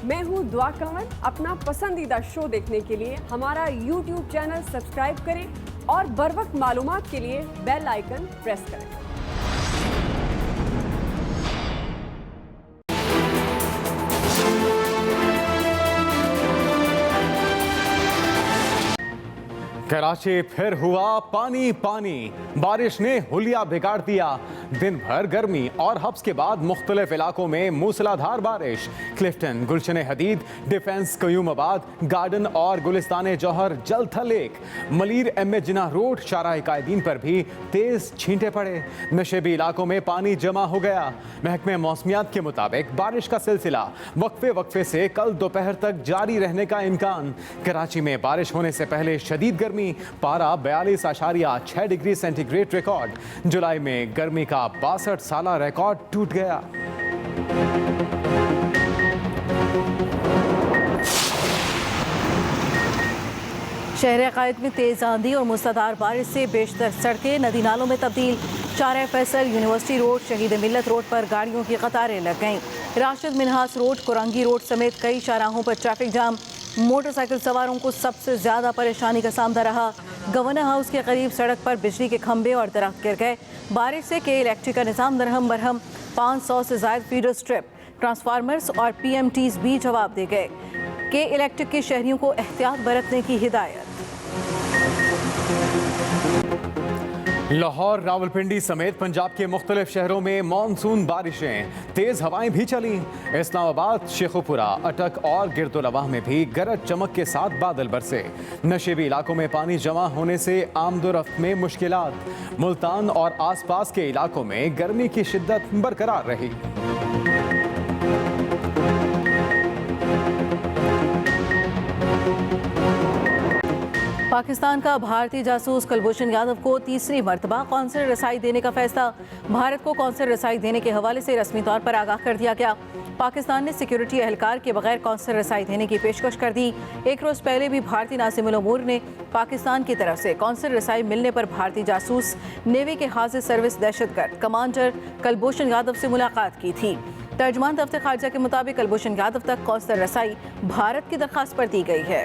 मैं हूं दुआ कंवर। अपना पसंदीदा शो देखने के लिए हमारा YouTube चैनल सब्सक्राइब करें और बर वक्त मालूमात के लिए बेल आइकन प्रेस करें। कराची फिर हुआ पानी पानी। बारिश ने हुलिया बिगाड़ दिया। दिन भर गर्मी और हब्स के बाद मुख्तलिफ इलाकों में मूसलाधार बारिश। क्लिफ्टन, गुलशन हदीद, डिफेंस, कयूमाबाद, गार्डन और गुलिस्तान जौहर जल थल एक। Malir M A Jinnah road Shahrah Quaideen पर भी तेज छींटे पड़े। नशेबी इलाकों में पानी जमा हो गया। महकमे मौसमियात के मुताबिक बारिश का सिलसिला वक्फे वक्फे से कल दोपहर तक जारी रहने का इम्कान। कराची में बारिश होने से पहले शदीद गर्मी, पारा 42.6 डिग्री सेंटीग्रेड रिकॉर्ड। जुलाई में गर्मी का 62 साला रिकॉर्ड टूट गया। शहर कायद में तेज आंधी और मूसलाधार बारिश से बेशतर सड़कें नदी नालों में तब्दील। शाहराह फैसल, यूनिवर्सिटी रोड, शहीद मिल्लत रोड पर गाड़ियों की कतारें लग गईं। राशिद मिन्हास रोड, कुरंगी रोड समेत कई शाहराहों पर ट्रैफिक जाम। मोटरसाइकिल सवारों को सबसे ज्यादा परेशानी का सामना रहा। गवर्नर हाउस के करीब सड़क पर बिजली के खंभे और दरख्त गिर गए। बारिश से के इलेक्ट्रिक का निज़ाम दरहम बरहम। 500 से ज्यादा फीडर स्ट्रिप, ट्रांसफार्मर्स और PMTs भी जवाब दे गए। के इलेक्ट्रिक के शहरियों को एहतियात बरतने की हिदायत। लाहौर, रावलपिंडी समेत पंजाब के मुख्तलिफ शहरों में मानसून बारिशें, तेज हवाएं भी चली। इस्लामाबाद, शेखुपुरा, अटक और गिरदुलवाह में भी गरज चमक के साथ बादल बरसे। नशेबी इलाकों में पानी जमा होने से आमदोरफ्त में मुश्किलात। मुल्तान और आसपास के इलाकों में गर्मी की शिद्दत बरकरार रही। पाकिस्तान का भारतीय जासूस कुलभूषण यादव को तीसरी मर्तबा कौंसलर रसाई देने का फैसला। भारत को कौंसलर रसाई देने के हवाले से रस्मी तौर पर आगाह कर दिया गया। पाकिस्तान ने सिक्योरिटी एहलकार के बगैर कौंसलर रसाई देने की पेशकश कर दी। एक रोज़ पहले भी भारतीय नासिमुल उमूर ने पाकिस्तान की तरफ से कौंसलर रसाई मिलने पर भारतीय जासूस, नेवी के हाजिर सर्विस दहशतगर्द कमांडर कुलभूषण यादव से मुलाकात की थी। तर्जमान दफ्तर खारजा के मुताबिक कुलभूषण यादव तक कौंसलर रसाई भारत की दरख्वास्त पर दी गई है।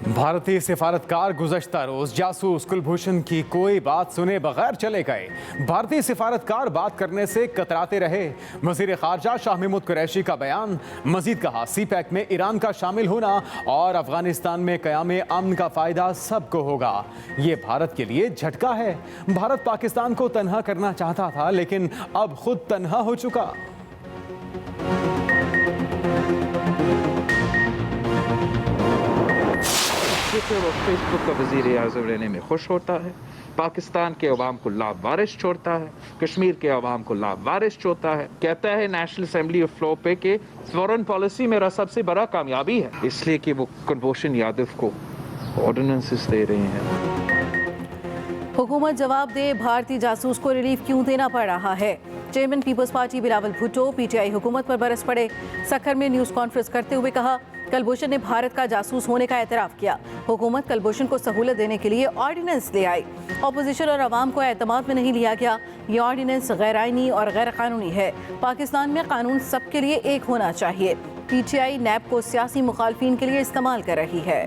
भारतीय सिफारतकार गुज़श्ता रोज जासूस कुलभूषण की कोई बात सुने बगैर चले गए। भारतीय सिफारतकार बात करने से कतराते रहे। वज़ीर ख़ारजा शाह महमूद कुरैशी का बयान। मजीद कहा, CPEC में ईरान का शामिल होना और अफगानिस्तान में क़याम अमन का फ़ायदा सबको होगा। ये भारत के लिए झटका है। भारत पाकिस्तान को तन्हा करना चाहता था, लेकिन अब खुद तन्हा हो चुका। वो फेसबुक का वज़ीर आज़म रहने में खुश होता है, पाकिस्तान के अवाम को लावारिस छोड़ता है, कश्मीर के अवाम को लावारिस छोड़ता है। कहता है नेशनल असेंबली ऑफ लॉ पे के फॉरेन पॉलिसी मेरा सबसे बड़ा कामयाबी है, इसलिए कि वो कुलभूषण यादव को ऑर्डिनेंसेस दे रहे हैं। हुकूमत जवाब दे, भारतीय जासूस को रिलीफ क्यों देना पड़ रहा है। चेयरमैन पीपल्स पार्टी बिलावल भुट्टो PTI हुकूमत पर बरस पड़े। सक्खर में न्यूज़ कॉन्फ्रेंस करते हुए कहा, कुलभूषण ने भारत का जासूस होने का एतराफ़ किया। हुकूमत कुलभूषण को सहूलत देने के लिए ऑर्डिनेंस ले आई। अपोजिशन और अवाम को एतमाद में नहीं लिया गया। ये ऑर्डिनेंस गैर आइनी और गैर कानूनी है। पाकिस्तान में कानून सबके लिए एक होना चाहिए। PTI NAB को सियासी मुखालफिन के लिए इस्तेमाल कर रही है।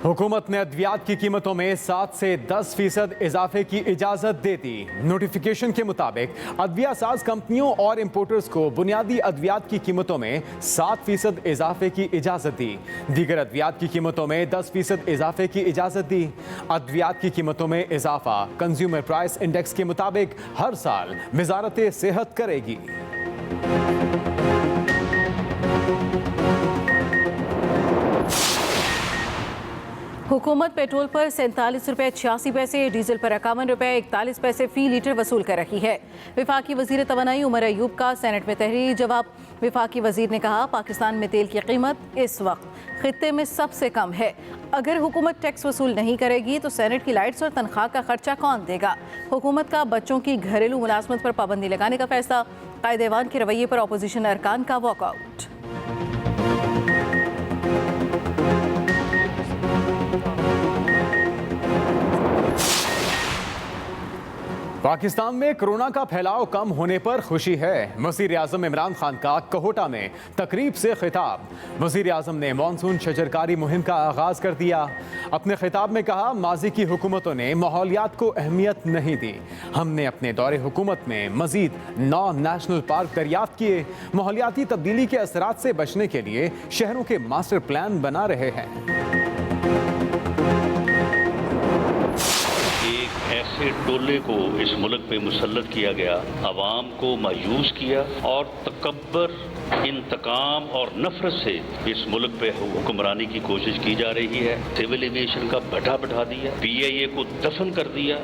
हुकूमत ने अद्वियात की कीमतों में 7 से 10% इजाफे की इजाज़त दे दी। नोटिफिकेशन के मुताबिक अद्विया साज कंपनियों और इंपोर्टर्स को बुनियादी अद्वियात की कीमतों में 7% इजाफे की इजाज़त दी। दीगर अद्वियात की कीमतों में 10% इजाफे की इजाज़त दी। अद्वियात की कीमतों में इजाफा कंज्यूमर प्राइस इंडेक्स के मुताबिक हर साल वजारत सेहत करेगी। हुकूमत पेट्रोल पर 47 रुपये 86 पैसे, डीजल पर 51 रुपये 41 पैसे फी लीटर वसूल कर रही है। विफाकी वजीर तवानाई उमर अयूब का सेनेट में तहरीरी जवाब। विफाकी वजीर ने कहा, पाकिस्तान में तेल की कीमत इस वक्त खित्ते में सबसे कम है। अगर हुकूमत टैक्स वसूल नहीं करेगी तो सेनेट की लाइट्स और तनख्वाह का खर्चा कौन देगा। हुकूमत का बच्चों की घरेलू मुलाजमत पर पाबंदी लगाने का फैसला। कायदेवान के रवैये पर अपोजिशन अरकान का वॉकआउट। पाकिस्तान में कोरोना का फैलाव कम होने पर खुशी है। वज़ीर आज़म इमरान खान का कोहोटा में तकरीब से खिताब। वज़ीर आज़म ने मानसून शजरकारी मुहिम का आगाज़ कर दिया। अपने खिताब में कहा, माजी की हुकूमतों ने माहौलियात को अहमियत नहीं दी। हमने अपने दौरे हुकूमत में मजीद 9 नेशनल पार्क दरियाफ्त किए। माहौलियाती तब्दीली के असरात से बचने के लिए शहरों के मास्टर प्लान बना रहे हैं। ऐसे टोले को इस मुल्क पे मुसल्लत किया गया, अवाम को मायूस किया और तकब्बर, इंतकाम और नफरत से इस मुल्क पे हुक्मरानी की कोशिश की जा रही है। सिविल एविएशन का भट्ठा बैठा दिया, PIA को दफन कर दिया।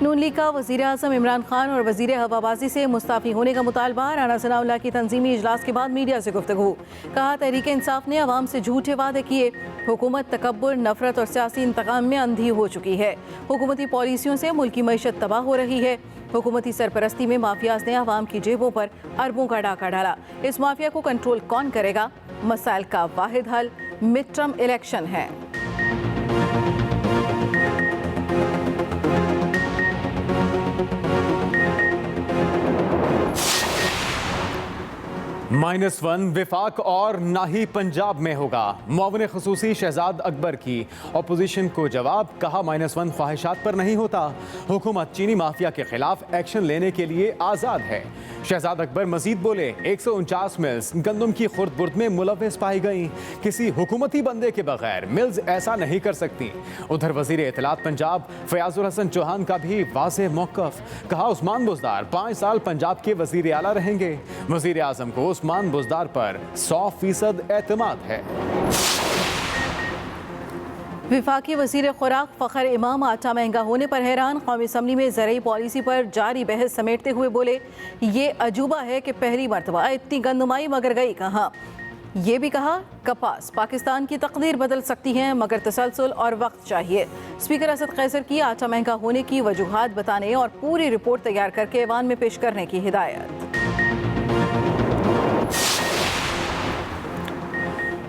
नून लीग का वज़ीर आज़म इमरान खान और वज़ीर हवाबाजी से मुस्ताफ़ी होने का मुतालबा। राना सनाउल्लाह की तंजीमी इजलास के बाद मीडिया से गुफ्तगू। कहा, तहरीक इंसाफ ने अवाम से झूठे वादे किए। हुकूमत तकब्बुर, नफरत और सियासी इंतकाम में अंधी हो चुकी है। हुकूमती पॉलिसियों से मुल्की मईशत तबाह हो रही है। हुकूमती सरपरस्ती में माफियाज ने अवाम की जेबों पर अरबों का डाका डाला। इस माफिया को कंट्रोल कौन करेगा? मसाइल का वाहिद हल मिड टर्म इलेक्शन है। -1 विफाक और ना ही पंजाब में होगा। मुआविन खुसूसी शहजाद अकबर की अपोजिशन को जवाब। कहा, -1 ख्वाहिशात पर नहीं होता। हुकूमत चीनी माफिया के खिलाफ एक्शन लेने के लिए आज़ाद है। शहजाद अकबर मजीद बोले, 149 मिल्स गंदम की खुर्द बुर्द में मुलव्वस पाई गई। किसी हुकूमती बंदे के बगैर मिल्स ऐसा नहीं कर सकती। उधर वजीर इत्तलात पंजाब फयाजुल हसन चौहान का भी वाज़ेह मौक़िफ़। कहा, उस्मान बुज़दार 5 साल पंजाब के वजीर आला रहेंगे। वजीर आज़म को उस्मान बुज़दार पर 100% एतमाद है। विफाकी वज़ीर खुराक फ़खर इमाम आटा महंगा होने पर हैरान। कौमी असम्बली में ज़रूरी पॉलिसी पर जारी बहस समेटते हुए बोले, ये अजूबा है कि पहली मरतबा इतनी गंदमाई मगर गई कहाँ। ये भी कहा, कपास पाकिस्तान की तकदीर बदल सकती है मगर तसलसल और वक्त चाहिए। स्पीकर असद कैसर की आटा महंगा होने की वजूहात बताने और पूरी रिपोर्ट तैयार करके ऐवान में पेश करने की हिदायत।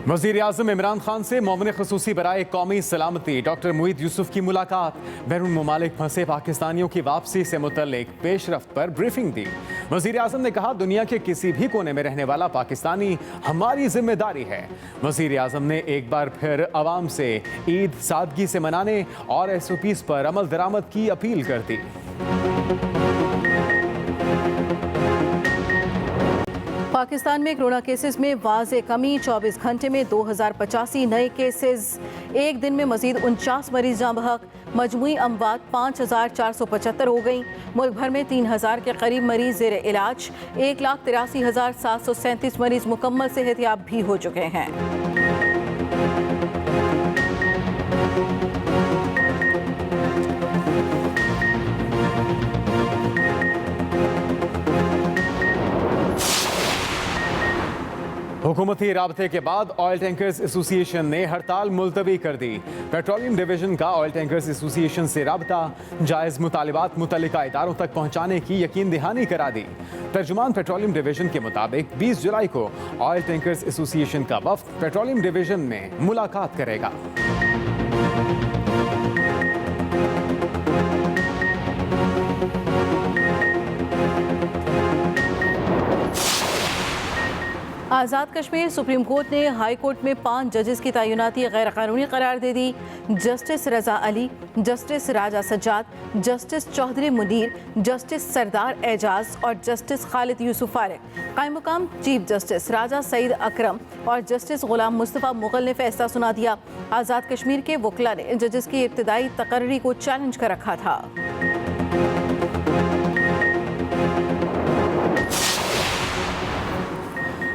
वज़ीर आज़म इमरान खान से मुआविन खुसूसी बराए कौमी सलामती डॉक्टर मुईद यूसुफ की मुलाकात। बैरून ममालिक फंसे पाकिस्तानियों की वापसी से मुतल्लिक पेशरफ्त पर ब्रीफिंग दी। वज़ीर आज़म ने कहा, दुनिया के किसी भी कोने में रहने वाला पाकिस्तानी हमारी जिम्मेदारी है। वज़ीर आज़म ने एक बार फिर अवाम से ईद सादगी से मनाने और SOPs पर अमल दरामद की अपील कर दी। पाकिस्तान में कोरोना केसेस में वाज़े कमी। 24 घंटे में 2085 नए केसेस। एक दिन में मजीद 49 मरीज जाँ बहक। मजमूई अमवात 5475 हो गई। मुल्क भर में 3000 के करीब मरीज ज़ेर इलाज। 1,83,737 मरीज मुकम्मल सेहतियाब भी हो चुके हैं। हुकूमती राबते के बाद ऑयल टैंकर्स एसोसिएशन ने हड़ताल मुलतवी कर दी। पेट्रोलियम डिवीजन का ऑयल टैंकर्स एसोसिएशन से राबता जायज़ मुतालिबात मुतल्लिका इदारों तक पहुँचाने की यकीन दहानी करा दी। तर्जुमान पेट्रोलियम डिवीजन के मुताबिक 20 जुलाई को ऑयल टैंकर्स एसोसिएशन का वफ्द पेट्रोलियम डिवीजन में मुलाकात करेगा। आज़ाद कश्मीर सुप्रीम कोर्ट ने हाई कोर्ट में 5 जजेस की तैनाती गैर कानूनी करार दे दी। जस्टिस रजा अली, जस्टिस राजा सज्जाद, जस्टिस चौधरी मुनीर, जस्टिस सरदार एजाज और जस्टिस खालिद यूसुफ फारिक। कायम मुकाम चीफ जस्टिस राजा सईद अकरम और जस्टिस गुलाम मुस्तफ़ा मुगल ने फैसला सुना दिया। आज़ाद कश्मीर के वकला ने जजेस की इब्तदाई तकर्री को चैलेंज कर रखा था।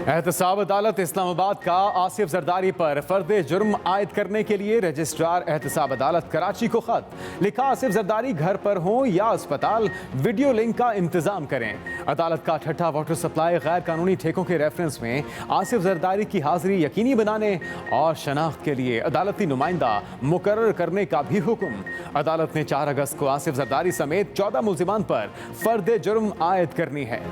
एहतसाब अदालत इस्लामाबाद का आसिफ जरदारी पर फर्द जुर्म आयद करने के लिए रजिस्ट्रार एहतसाब अदालत कराची को खत लिखा। आसिफ जरदारी घर पर हों या अस्पताल, वीडियो लिंक का इंतजाम करें। अदालत का ठट्ठा वाटर सप्लाई गैर कानूनी ठेकों के रेफरेंस में आसिफ जरदारी की हाजिरी यकीनी बनाने और शनाख्त के लिए अदालती नुमाइंदा मुकर्रर करने का भी हुक्म। अदालत ने 4 अगस्त को आसिफ जरदारी समेत 14 मुल्जिमान पर फर्द जुर्म आयद करनी है।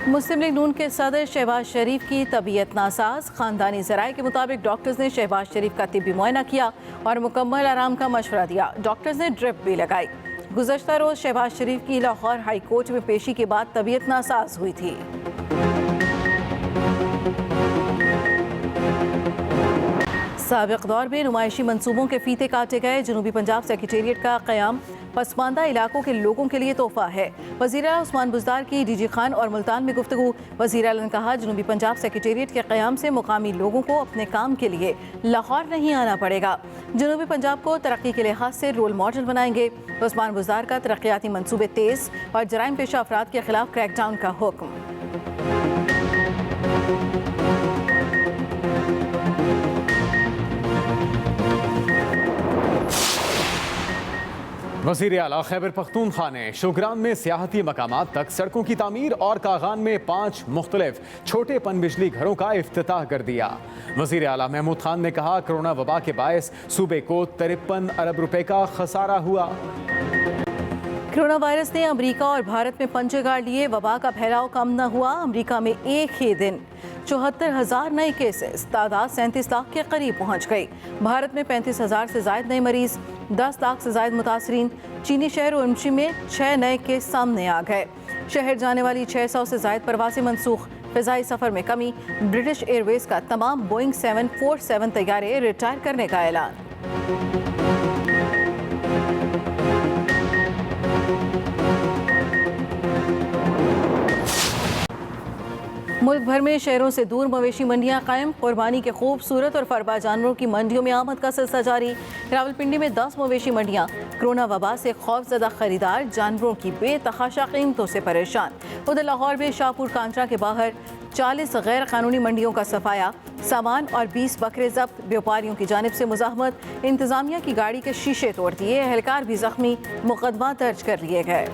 मुस्लिम लीग नून के सदर शहबाज शरीफ की तबीयत नासाज। खानदानी ज़राए के मुताबिक डॉक्टर्स ने शहबाज शरीफ का तिब्बी मुआयना किया और मुकम्मल आराम का मशवरा दिया। डॉक्टर्स ने ड्रिप भी लगाई। गुज़श्ता रोज़ शहबाज शरीफ की लाहौर हाई कोर्ट में पेशी के बाद तबीयत नासाज हुई थी। साबिक़ दौर में नुमाइशी मंसूबों के फीते काटे गए। जनूबी पंजाब सेक्रेटेरिएट का क़याम पसमानदा इलाकों के लोगों के लिए तोहफा है। वज़ीर आला उस्मान बुज़दार की डीजी खान और मुल्तान में गुफ्तगू। वज़ीर आला ने कहा, जनूबी पंजाब सेक्रेटेरिएट के क़याम से मुकामी लोगों को अपने काम के लिए लाहौर नहीं आना पड़ेगा। जनूबी पंजाब को तरक्की के लिहाज से रोल मॉडल बनाएंगे। उस्मान बुज़दार का तरक्याती मनसूबे तेज़ और जराइम पेशा अफराद के खिलाफ क्रैकडाउन का हुक्म। वज़ीर आला खैबर पख्तूनख्वा ने शुगरान में सियाहती मकामात तक सड़कों की तामीर और कागान में 5 मुख्तलिफ छोटे पनबिजली घरों का इफ्तिताह कर दिया। वज़ीर आला महमूद खान ने कहा, कोरोना वबा के बायस सूबे को 53 अरब रुपए का खसारा हुआ। कोरोना वायरस ने अमेरिका और भारत में पंजे गाड़ लिए। वबा का फैलाव कम न हुआ। अमेरिका में एक ही दिन 74,000 नए केसेस, तादाद 37 लाख के करीब पहुंच गई। भारत में 35,000 से ज़ायद नए मरीज, 10 लाख से ज़ायद मुतासरीन। चीनी शहर उमशी में 6 नए केस सामने आ गए। शहर जाने वाली 600 से ज़ायद परवासें मनसूख। फ़िज़ाई सफ़र में कमी। ब्रिटिश एयरवेज़ का तमाम बोइंग 747 तैयारे रिटायर करने का ऐलान। मुल्क भर में शहरों से दूर मवेशी मंडियां कायम। कुर्बानी के खूबसूरत और फरबा जानवरों की मंडियों में आमद का सिलसिला जारी। रावलपिंडी में 10 मवेशी मंडियां। कोरोना वबा से खौफजदा खरीदार जानवरों की बेतहाशा कीमतों से परेशान। उधर लाहौर में शाहपुर कांचरा के बाहर 40 गैर कानूनी मंडियों का सफाया। सामान और 20 बकरे जब्त। व्यापारियों की जानिब से मुजाहमत। इंतजामिया की गाड़ी के शीशे तोड़ दिए। एहलकार भी जख्मी। मुकदमा दर्ज कर लिए गए।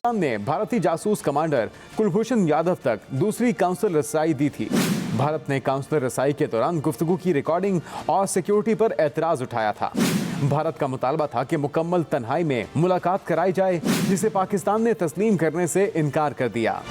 ने भारतीय जासूस कमांडर कुलभूषण यादव तक दूसरी काउंसिल रसाई दी थी। भारत ने काउंसिल रसाई के दौरान गुफ्तगू की रिकॉर्डिंग और सिक्योरिटी पर एतराज उठाया था। भारत का मुतालबा था कि मुकम्मल तन्हाई में मुलाकात कराई जाए, जिसे पाकिस्तान ने तस्लीम करने से इनकार कर दिया।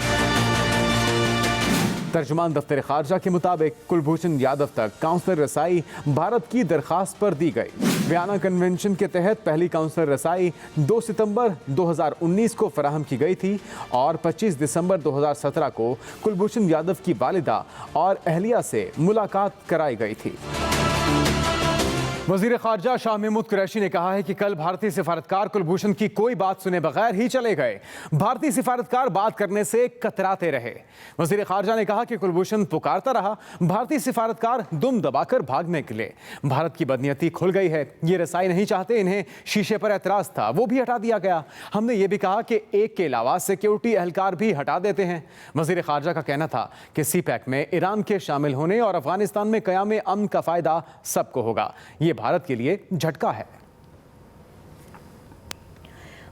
तर्जुमान दफ्तर खारजा के मुताबिक कुलभूषण यादव तक काउंसिलर रसाई भारत की दरखास्त पर दी गई। वियना कन्वेंशन के तहत पहली काउंसिलर रसाई 2 सितंबर 2019 को फराहम की गई थी और 25 दिसंबर 2017 को कुलभूषण यादव की वालिदा और अहलिया से मुलाकात कराई गई थी। वज़ीर ख़ारजा शाह महमूद कुरैशी ने कहा है कि कल भारतीय सिफारतकार कुलभूषण की कोई बात सुने बगैर ही चले गए। भारतीय सिफारतकार बात करने से कतराते रहे। वज़ीर ख़ारजा ने कहा कि कुलभूषण पुकारता रहा, भारतीय सिफारतकार दुम दबाकर भाग निकले। भारत की बदनीयती खुल गई है। ये रसाई नहीं चाहते, इन्हें शीशे पर एतराज़ था, वो भी हटा दिया गया। हमने ये भी कहा कि एक के अलावा सिक्योरिटी एहलकार भी हटा देते हैं। वज़ीर ख़ारजा का कहना था कि CPEC में ईरान के शामिल होने और अफगानिस्तान में क़याम अमन का फ़ायदा सबको होगा। ये भारत के लिए झटका है।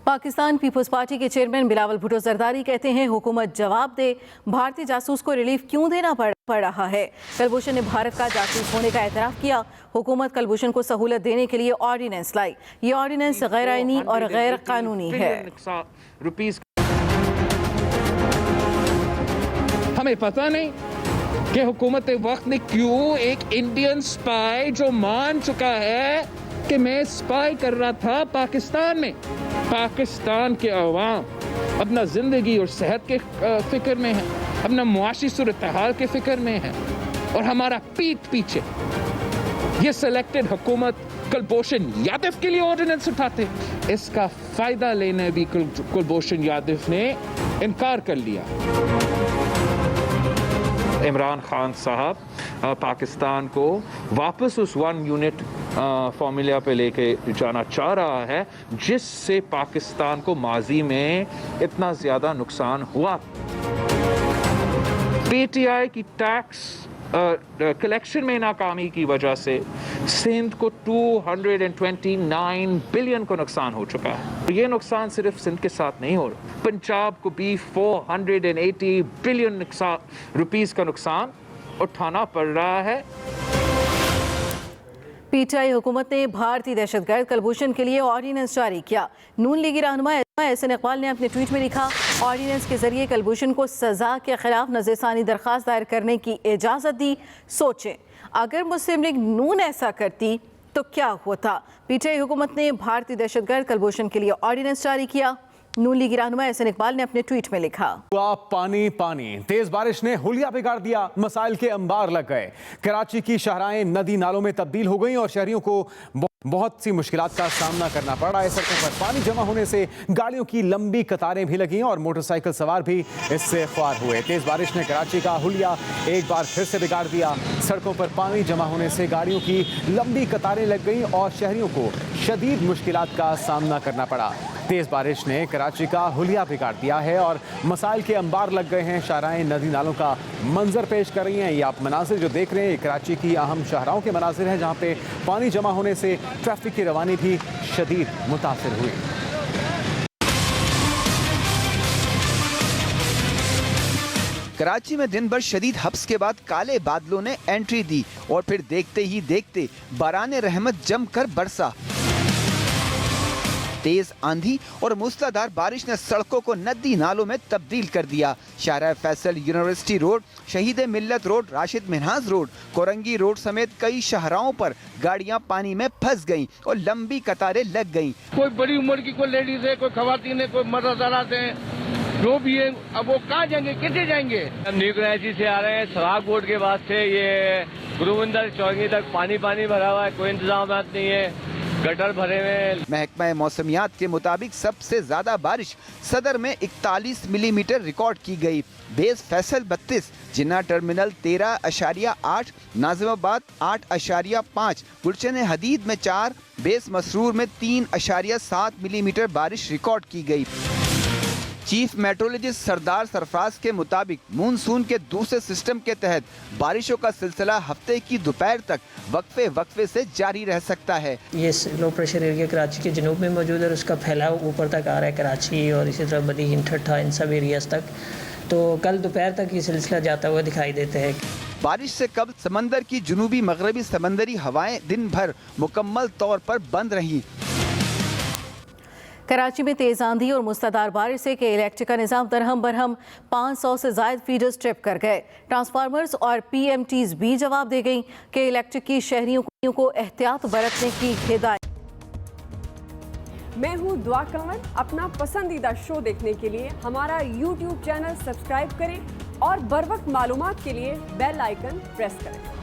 पाकिस्तान पीपल्स पार्टी के चेयरमैन बिलावल भुट्टो जरदारी कहते हैं, हुकूमत जवाब दे, भारतीय जासूस को रिलीफ क्यों देना पड़ रहा है। कुलभूषण ने भारत का जासूस होने का एतराफ़ किया। हुकूमत कुलभूषण को सहूलत देने के लिए ऑर्डिनेंस लाई। ये ऑर्डिनेंस गैर आईनी और गैर कानूनी है। हमें पता नहीं कि हुकूमत वक्त ने क्यों एक इंडियन स्पाई जो मान चुका है कि मैं स्पाई कर रहा था पाकिस्तान में, पाकिस्तान के अवाम अपना जिंदगी और सेहत के फिक्र में है, अपना मुआशी सूरत हाल के फिक्र में है, और हमारा पीठ पीछे ये सिलेक्टेड हुकूमत कुलभूषण यादव के लिए ऑर्डिनेंस उठाते। इसका फायदा लेने भी कुलभूषण यादव ने इनकार कर लिया। इमरान खान साहब पाकिस्तान को वापस उस 1 यूनिट फॉर्मूला पे लेके जाना चाह रहा है जिससे पाकिस्तान को माजी में इतना ज़्यादा नुकसान हुआ। पीटीआई की टैक्स कलेक्शन में नाकामी की वजह से सिंध को 229 बिलियन को नुकसान हो चुका है। ये नुकसान सिर्फ सिंध के साथ नहीं हो रहा, पंजाब को भी 480 बिलियन रुपीस का नुकसान उठाना पड़ रहा है। पीटीआई हुकूमत ने भारतीय दहशतगर्द कुलभूषण के लिए ऑर्डिनेंस जारी किया। नून लीगी रहनुमा एहसन इकबाल ने अपने ट्वीट में लिखा, ऑर्डिनेंस के जरिए कुलभूषण को सजा के खिलाफ नज़रसानी दरख्वास्त दायर करने की इजाज़त दी। सोचें अगर मुस्लिम लीग नून ऐसा करती तो क्या होता। पीटीआई हुकूमत ने भारतीय दहशतगर्द कुलभूषण के लिए ऑर्डिनेंस जारी किया। नून लीगी रहनुमा एहसन इकबाल ने अपने ट्वीट में लिखा, पानी पानी, तेज बारिश ने हुलिया बिगाड़ दिया, मसाइल के अंबार लग गए। कराची की शाहराएं नदी नालों में तब्दील हो गईं और शहरियों को बहुत सी मुश्किलात का सामना करना पड़ रहा है। सड़कों पर पानी जमा होने से गाड़ियों की लंबी कतारें भी लगीं और मोटरसाइकिल सवार भी इससे ख्वार हुए। तेज बारिश ने कराची का हुलिया एक बार फिर से बिगाड़ दिया। सड़कों पर पानी जमा होने से गाड़ियों की लंबी कतारें लग गईं और शहरियों को शदीद मुश्किलात का सामना करना पड़ा। तेज बारिश ने कराची का हुलिया बिगाड़ दिया है और मसाइल के अंबार लग गए हैं। शाहराएं नदी नालों का मंजर पेश कर रही हैं। ये आप मनाजिर जो देख रहे हैं कराची की अहम शाहराओं के मनाजिर हैं जहां पे पानी जमा होने से ट्रैफिक की रवानी भी शदीद मुतासिर हुई। कराची में दिन भर शदीद हब्स के बाद काले बादलों ने एंट्री दी और फिर देखते ही देखते बाराने रहमत जमकर बरसा। तेज आंधी और मूसलाधार बारिश ने सड़कों को नदी नालों में तब्दील कर दिया। शाहरा फैसल यूनिवर्सिटी रोड, शहीद मिल्लत road, Rashid Minhaj road, Korangi road समेत कई शाहराओं पर गाड़ियां पानी में फंस गईं और लंबी कतारें लग गईं। कोई बड़ी उम्र की, कोई लेडीज है, कोई खवातीन है, कोई मर्द है, जो भी है, अब वो कहाँ जाएंगे, कितने जाएंगे। हम न्यू कराची से आ रहे हैं। सराग बोर्ड के वास्ते ये गुरुविंदर चौकी तक पानी भरा हुआ है, कोई इंतजाम नहीं है, गटर भरे हुए। महकमा मौसमियात के मुताबिक सबसे ज्यादा बारिश सदर में 41 मिलीमीटर रिकॉर्ड की गई। बेस फैसल 32, जिन्ना टर्मिनल 13.8, नाजिमाबाद 8.5, गुलशन हदीद में 4, बेस मसरूर में 3.7 मिलीमीटर बारिश रिकॉर्ड की गई। चीफ मेट्रोलॉजिस्ट सरदार सरफराज के मुताबिक मानसून के दूसरे सिस्टम के तहत बारिशों का सिलसिला हफ्ते की दोपहर तक वक्फे से जारी रह सकता है। ये लो प्रेशर एरिया कराची के जनूब में मौजूद है, उसका फैलाव ऊपर तक आ रहा है कराची और इसी तरह बदी ठट्ठा इन सब एरियाज तक। तो कल दोपहर तक ये सिलसिला जाता हुआ दिखाई देता है। बारिश से कब्ल समंदर की जुनूबी मगरबी समंदरी हवाएं दिन भर मुकम्मल तौर पर बंद रही। कराची में तेज आंधी और मूसलाधार बारिश से के इलेक्ट्रिक का निज़ाम दरहम बरहम 500 से ज़ायद फीडर्स ट्रिप कर गए। ट्रांसफार्मर्स और पीएमटीज भी जवाब दे गईं। के इलेक्ट्रिक की शहरियों को एहतियात बरतने की हिदायत। मैं हूं दुआ कंवर। अपना पसंदीदा शो देखने के लिए हमारा YouTube चैनल सब्सक्राइब करें और बर वक्त मालूमात के लिए बेल आइकन प्रेस करें।